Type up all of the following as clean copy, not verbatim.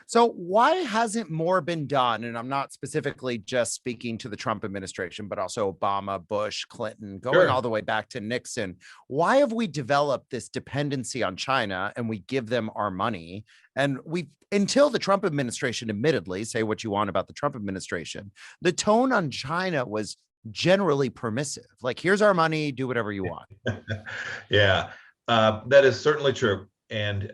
So, why hasn't more been done? And I'm not specifically just speaking to the Trump administration, but also Obama, Bush, Clinton, going all Sure. the way back to Nixon. Why have we developed this dependency on China and we give them our money? And we, until the Trump administration, admittedly, say what you want about the Trump administration, the tone on China was generally permissive. Like, here's our money, do whatever you want. Yeah, that is certainly true. And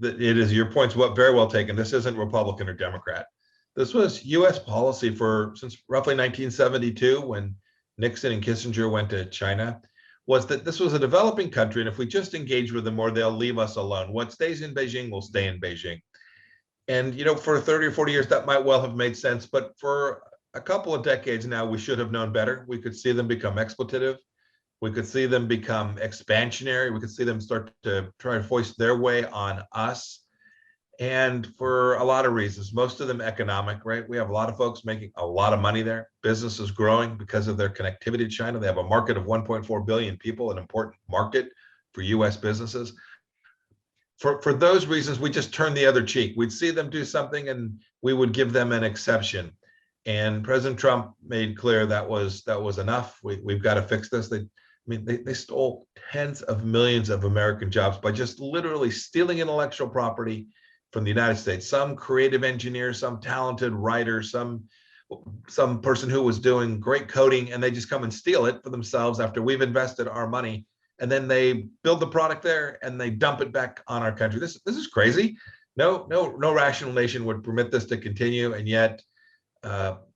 it is your point's what very well taken. This isn't Republican or Democrat. This was U.S. policy for since roughly 1972, when Nixon and Kissinger went to China, was that this was a developing country, and if we just engage with them more, they'll leave us alone. What stays in Beijing will stay in Beijing. And for 30 or 40 years, that might well have made sense, but for a couple of decades now, we should have known better. We could see them become exploitative. We could see them become expansionary. We could see them start to try to foist their way on us. And for a lot of reasons, most of them economic, right? We have a lot of folks making a lot of money there. Business is growing because of their connectivity to China. They have a market of 1.4 billion people, an important market for US businesses. For those reasons, we just turn the other cheek. We'd see them do something and we would give them an exception. And President Trump made clear that was enough. We've got to fix this. They stole tens of millions of American jobs by just literally stealing intellectual property from the United States. Some creative engineer, some talented writer, some person who was doing great coding, and they just come and steal it for themselves after we've invested our money. And then they build the product there and they dump it back on our country. This is crazy. No rational nation would permit this to continue, and yet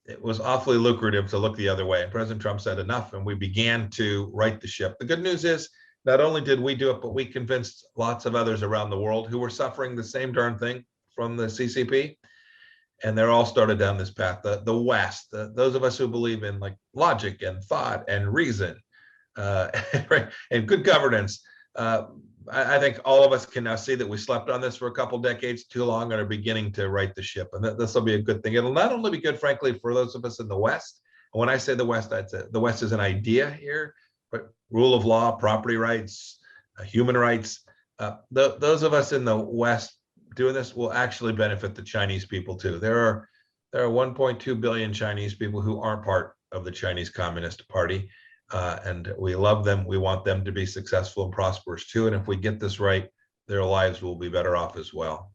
it was awfully lucrative to look the other way. And President Trump said enough, and we began to right the ship. The good news is, not only did we do it, but we convinced lots of others around the world who were suffering the same darn thing from the CCP. And they're all started down this path. The West, those of us who believe in like logic and thought and reason, right, and good governance. I think all of us can now see that we slept on this for a couple decades too long and are beginning to right the ship. And this will be a good thing. It'll not only be good, frankly, for those of us in the West. And when I say the West, I'd say the West is an idea here, but rule of law, property rights, human rights. Those of us in the West doing this will actually benefit the Chinese people too. There are 1.2 billion Chinese people who aren't part of the Chinese Communist Party. And we love them. We want them to be successful and prosperous too. And if we get this right, their lives will be better off as well.